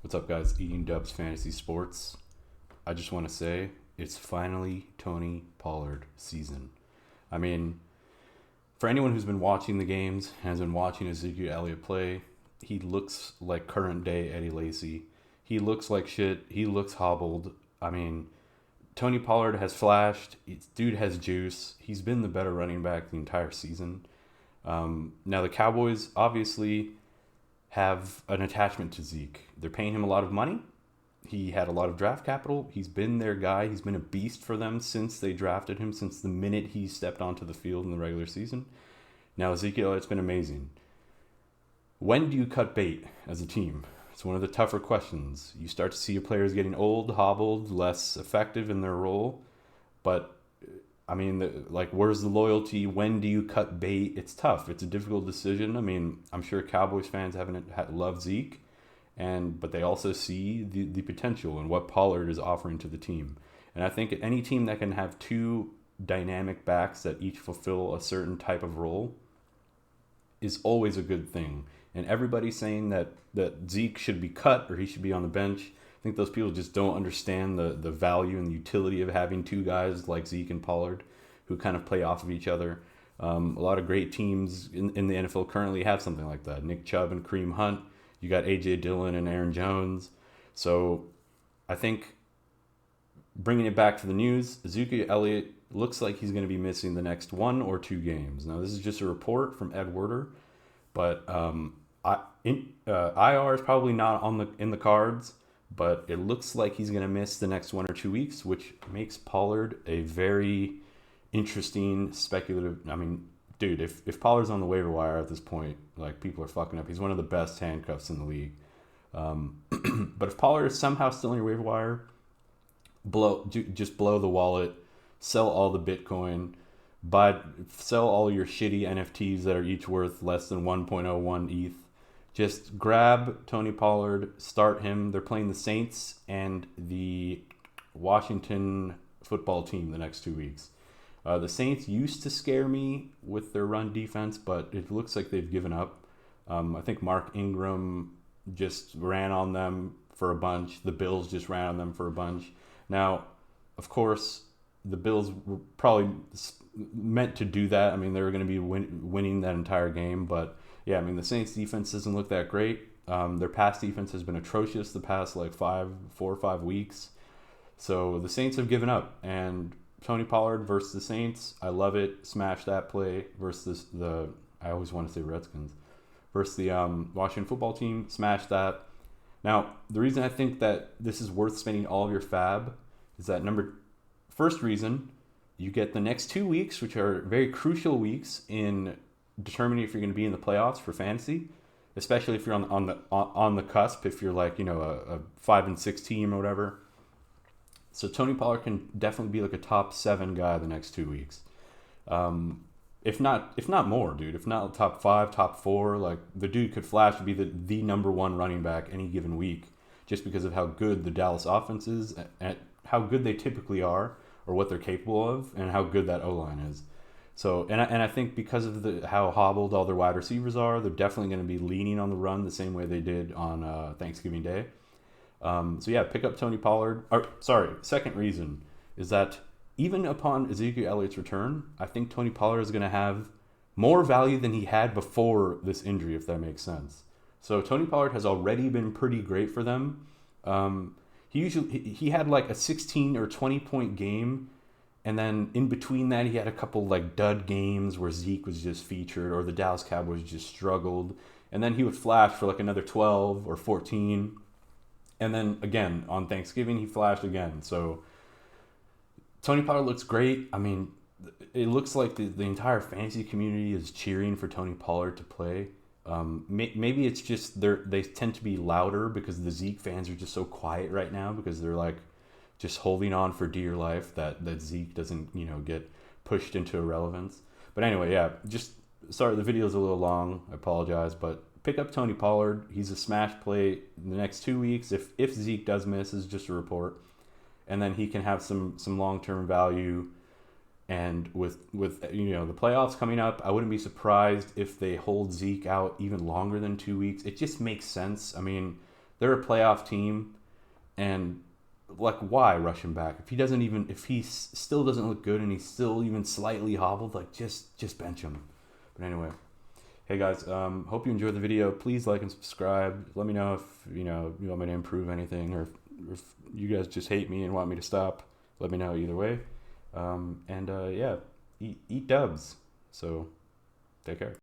What's up, guys? Eating Dubs Fantasy Sports. I just want to say it's finally Tony Pollard season. I mean, for anyone who's been watching the games, has been watching Ezekiel Elliott play, he looks like current day Eddie Lacy. He looks like shit. He looks hobbled. I mean, Tony Pollard has flashed. Dude has juice. He's been the better running back the entire season. Now the Cowboys obviously have an attachment to Zeke. They're paying him a lot of money. He had a lot of draft capital. He's been their guy. He's been a beast for them since they drafted him, since the minute he stepped onto the field in the regular season. Now Ezekiel, it's been amazing. When do you cut bait as a team? It's one of the tougher questions. You start to see your players getting old, hobbled, less effective in their role. But I mean, where's the loyalty? When do you cut bait? It's tough. It's a difficult decision. I mean, I'm sure Cowboys fans haven't loved Zeke, but they also see the potential and what Pollard is offering to the team. And I think any team that can have two dynamic backs that each fulfill a certain type of role is always a good thing. And everybody's saying that Zeke should be cut or he should be on the bench. I think those people just don't understand the value and the utility of having two guys like Zeke and Pollard who kind of play off of each other. A lot of great teams in the NFL currently have something like that. Nick Chubb and Kareem Hunt. You got A.J. Dillon and Aaron Jones. So I think bringing it back to the news, Ezekiel Elliott looks like he's going to be missing the next 1 or 2 games. Now, this is just a report from Ed Werder, but IR is probably not in the cards. But it looks like he's going to miss the next 1 or 2 weeks, which makes Pollard a very interesting speculative. I mean, dude, if Pollard's on the waiver wire at this point, like, people are fucking up. He's one of the best handcuffs in the league. But if Pollard is somehow still on your waiver wire, just blow the wallet, sell all the Bitcoin, sell all your shitty NFTs that are each worth less than 1.01 ETH. Just grab Tony Pollard, start him. They're playing the Saints and the Washington football team the next 2 weeks. The Saints used to scare me with their run defense, but it looks like they've given up. I think Mark Ingram just ran on them for a bunch. The Bills just ran on them for a bunch. Now, of course, the Bills were probably meant to do that. I mean, they were going to be winning that entire game, but yeah, I mean, the Saints defense doesn't look that great. Their pass defense has been atrocious the past 4 or 5 weeks. So the Saints have given up. And Tony Pollard versus the Saints, I love it. Smash that play versus I always want to say Redskins, versus the Washington football team. Smash that. Now, the reason I think that this is worth spending all of your FAAB is that first reason, you get the next 2 weeks, which are very crucial weeks in determining if you're going to be in the playoffs for fantasy, especially if you're on the cusp, if you're like, a 5-6 team or whatever. So Tony Pollard can definitely be like a top 7 guy the next 2 weeks. If not more, dude. If not top 5, top 4, like, the dude could flash to be the number 1 running back any given week, just because of how good the Dallas offense is and how good they typically are, or what they're capable of, and how good that O-line is. So, and I think because of how hobbled all their wide receivers are, they're definitely going to be leaning on the run the same way they did on Thanksgiving Day. So yeah, pick up Tony Pollard. Second reason is that even upon Ezekiel Elliott's return, I think Tony Pollard is going to have more value than he had before this injury, if that makes sense. So Tony Pollard has already been pretty great for them. He had like a 16 or 20 point game. And then in between that, he had a couple like dud games where Zeke was just featured or the Dallas Cowboys just struggled. And then he would flash for like another 12 or 14. And then again, on Thanksgiving, he flashed again. So Tony Pollard looks great. I mean, it looks like the entire fantasy community is cheering for Tony Pollard to play. Maybe it's just they tend to be louder because the Zeke fans are just so quiet right now because they're like, just holding on for dear life that Zeke doesn't, get pushed into irrelevance. But anyway, yeah, sorry, the video's a little long. I apologize, but pick up Tony Pollard. He's a smash play in the next 2 weeks. If Zeke does miss, is just a report. And then he can have some long-term value. And with the playoffs coming up, I wouldn't be surprised if they hold Zeke out even longer than 2 weeks. It just makes sense. I mean, They're a playoff team, and like, why rush him back if he doesn't even, if he still doesn't look good and he's still even slightly hobbled? Like, just bench him. But anyway, hey guys, hope you enjoyed the video. Please like and subscribe. Let me know if you want me to improve anything, or if you guys just hate me and want me to stop. Let me know either way. Yeah, eat dubs. So take care.